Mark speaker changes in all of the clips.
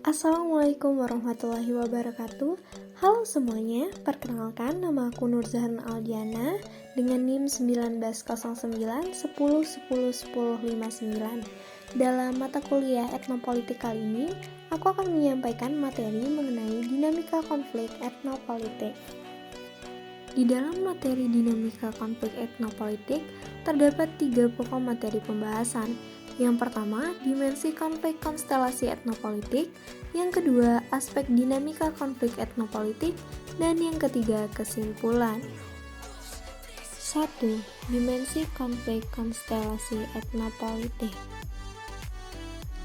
Speaker 1: Assalamualaikum warahmatullahi wabarakatuh. Halo semuanya, perkenalkan nama aku Nurzahan Aldiana dengan NIM 1909 10 10 10 59. Dalam mata kuliah etnopolitik kali ini, aku akan menyampaikan materi mengenai dinamika konflik etnopolitik. Di dalam materi dinamika konflik etnopolitik, terdapat 3 pokok materi pembahasan. Yang pertama, dimensi konflik konstelasi etnopolitik. Yang kedua, aspek dinamika konflik etnopolitik. Dan yang ketiga, kesimpulan. 1. Dimensi konflik konstelasi etnopolitik.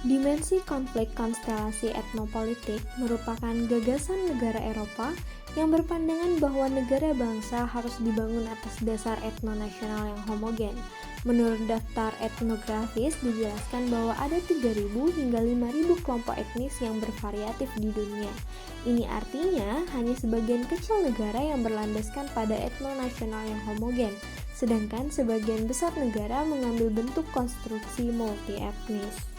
Speaker 1: Dimensi konflik konstelasi etnopolitik merupakan gagasan negara Eropa yang berpandangan bahwa negara bangsa harus dibangun atas dasar etnonasional yang homogen. Menurut daftar etnografis dijelaskan bahwa ada 3.000 hingga 5.000 kelompok etnis yang bervariatif di dunia. Ini artinya hanya sebagian kecil negara yang berlandaskan pada etnonasional yang homogen, sedangkan sebagian besar negara mengambil bentuk konstruksi multi-etnis.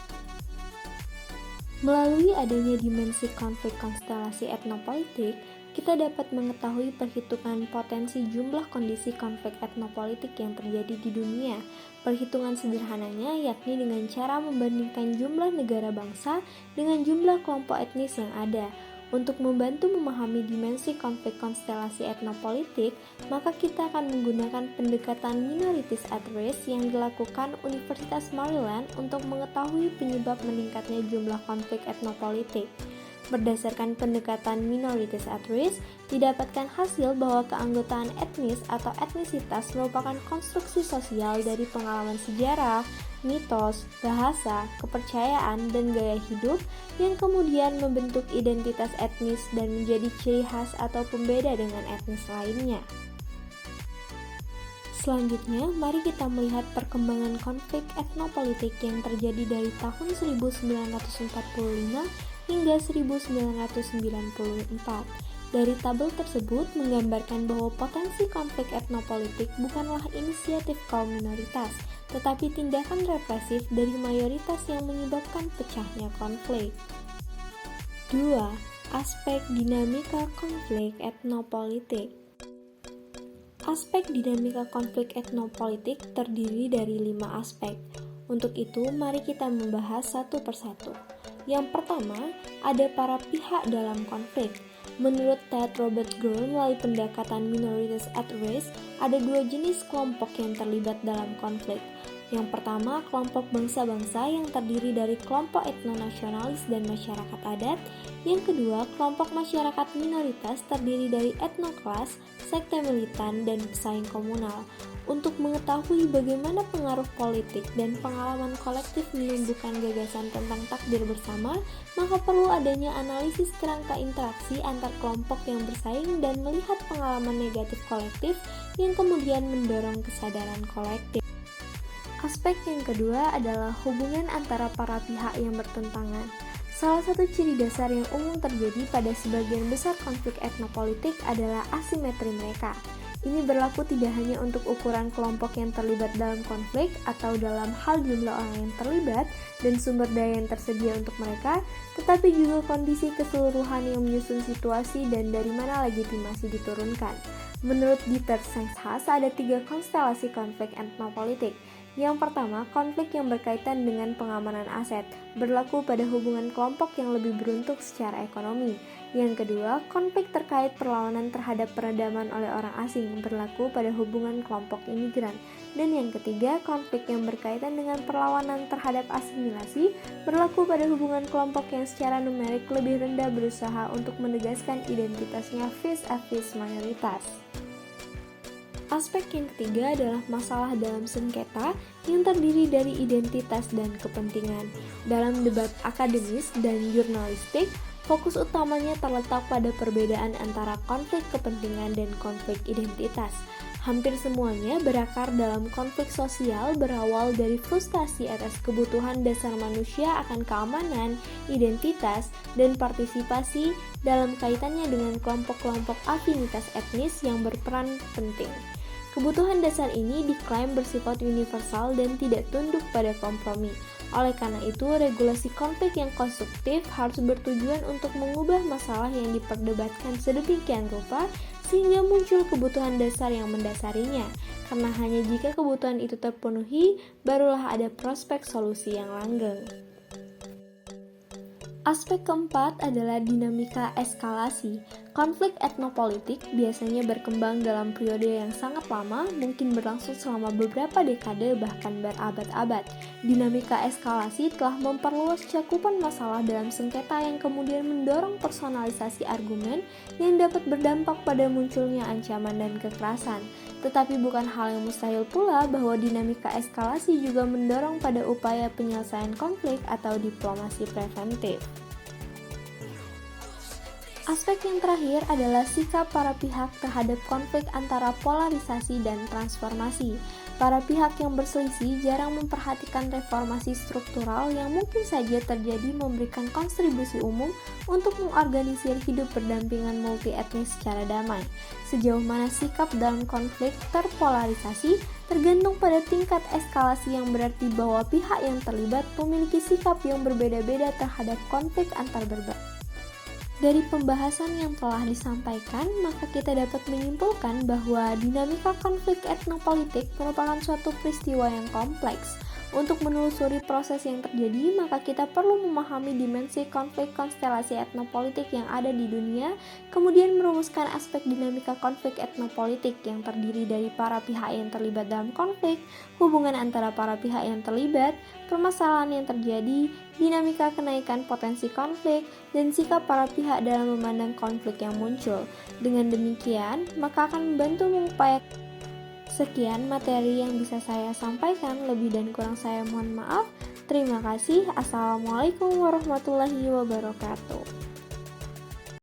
Speaker 1: Melalui adanya dimensi konflik konstelasi etnopolitik, kita dapat mengetahui perhitungan potensi jumlah kondisi konflik etnopolitik yang terjadi di dunia. Perhitungan sederhananya yakni dengan cara membandingkan jumlah negara bangsa dengan jumlah kelompok etnis yang ada. Untuk membantu memahami dimensi konflik konstelasi etnopolitik, maka kita akan menggunakan pendekatan minorities at risk yang dilakukan Universitas Maryland untuk mengetahui penyebab meningkatnya jumlah konflik etnopolitik. Berdasarkan pendekatan minorities at risk, didapatkan hasil bahwa keanggotaan etnis atau etnisitas merupakan konstruksi sosial dari pengalaman sejarah, mitos, bahasa, kepercayaan, dan gaya hidup yang kemudian membentuk identitas etnis dan menjadi ciri khas atau pembeda dengan etnis lainnya. Selanjutnya, mari kita melihat perkembangan konflik etnopolitik yang terjadi dari tahun 1945 hingga 1994. Dari tabel tersebut menggambarkan bahwa potensi konflik etnopolitik bukanlah inisiatif kaum minoritas, tetapi tindakan represif dari mayoritas yang menyebabkan pecahnya konflik. 2. Aspek dinamika konflik etnopolitik. Aspek dinamika konflik etnopolitik terdiri dari 5 aspek. Untuk itu, mari kita membahas satu persatu. Yang pertama, ada para pihak dalam konflik. Menurut Ted Robert Gore melalui pendekatan minorities at risk, ada 2 jenis kelompok yang terlibat dalam konflik. Yang pertama, kelompok bangsa-bangsa yang terdiri dari kelompok etnonasionalis dan masyarakat adat. Yang kedua, kelompok masyarakat minoritas terdiri dari etnoklas, sekte militan, dan pesaing komunal. Untuk mengetahui bagaimana pengaruh politik dan pengalaman kolektif menumbuhkan gagasan tentang takdir bersama, maka perlu adanya analisis kerangka interaksi antar kelompok yang bersaing dan melihat pengalaman negatif kolektif yang kemudian mendorong kesadaran kolektif. Aspek yang kedua adalah hubungan antara para pihak yang bertentangan. Salah satu ciri dasar yang umum terjadi pada sebagian besar konflik etnopolitik adalah asimetri mereka. Ini berlaku tidak hanya untuk ukuran kelompok yang terlibat dalam konflik atau dalam hal jumlah orang yang terlibat dan sumber daya yang tersedia untuk mereka, tetapi juga kondisi keseluruhan yang menyusun situasi dan dari mana legitimasi diturunkan. Menurut Dieter Sengshas, ada 3 konstelasi konflik etnopolitik. Yang pertama, konflik yang berkaitan dengan pengamanan aset, berlaku pada hubungan kelompok yang lebih beruntung secara ekonomi. Yang kedua, konflik terkait perlawanan terhadap peredaman oleh orang asing, berlaku pada hubungan kelompok imigran. Dan yang ketiga, konflik yang berkaitan dengan perlawanan terhadap asimilasi, berlaku pada hubungan kelompok yang secara numerik lebih rendah berusaha untuk menegaskan identitasnya vis-a-vis mayoritas. Aspek yang ketiga adalah masalah dalam sengketa yang terdiri dari identitas dan kepentingan. Dalam debat akademis dan jurnalistik, fokus utamanya terletak pada perbedaan antara konflik kepentingan dan konflik identitas. Hampir semuanya berakar dalam konflik sosial berawal dari frustasi atas kebutuhan dasar manusia akan keamanan, identitas, dan partisipasi dalam kaitannya dengan kelompok-kelompok afinitas etnis yang berperan penting. Kebutuhan dasar ini diklaim bersifat universal dan tidak tunduk pada kompromi. Oleh karena itu, regulasi konflik yang konstruktif harus bertujuan untuk mengubah masalah yang diperdebatkan sedemikian rupa sehingga muncul kebutuhan dasar yang mendasarinya. Karena hanya jika kebutuhan itu terpenuhi, barulah ada prospek solusi yang langgeng. Aspek keempat adalah dinamika eskalasi. Konflik etnopolitik biasanya berkembang dalam periode yang sangat lama, mungkin berlangsung selama beberapa dekade bahkan berabad-abad. Dinamika eskalasi telah memperluas cakupan masalah dalam sengketa yang kemudian mendorong personalisasi argumen yang dapat berdampak pada munculnya ancaman dan kekerasan. Tetapi bukan hal yang mustahil pula bahwa dinamika eskalasi juga mendorong pada upaya penyelesaian konflik atau diplomasi preventif. Aspek yang terakhir adalah sikap para pihak terhadap konflik antara polarisasi dan transformasi. Para pihak yang berselisih jarang memperhatikan reformasi struktural yang mungkin saja terjadi memberikan kontribusi umum untuk mengorganisir hidup berdampingan multi-etnis secara damai. Sejauh mana sikap dalam konflik terpolarisasi tergantung pada tingkat eskalasi yang berarti bahwa pihak yang terlibat memiliki sikap yang berbeda-beda terhadap konflik antar berbeda. Dari pembahasan yang telah disampaikan, maka kita dapat menyimpulkan bahwa dinamika konflik etnopolitik merupakan suatu peristiwa yang kompleks. Untuk menelusuri proses yang terjadi, maka kita perlu memahami dimensi konflik konstelasi etnopolitik yang ada di dunia, kemudian merumuskan aspek dinamika konflik etnopolitik yang terdiri dari para pihak yang terlibat dalam konflik, hubungan antara para pihak yang terlibat, permasalahan yang terjadi, dinamika kenaikan potensi konflik, dan sikap para pihak dalam memandang konflik yang muncul. Dengan demikian, maka akan membantu mengupayakan. Sekian materi yang bisa saya sampaikan, lebih dan kurang saya mohon maaf. Terima kasih. Assalamualaikum warahmatullahi wabarakatuh.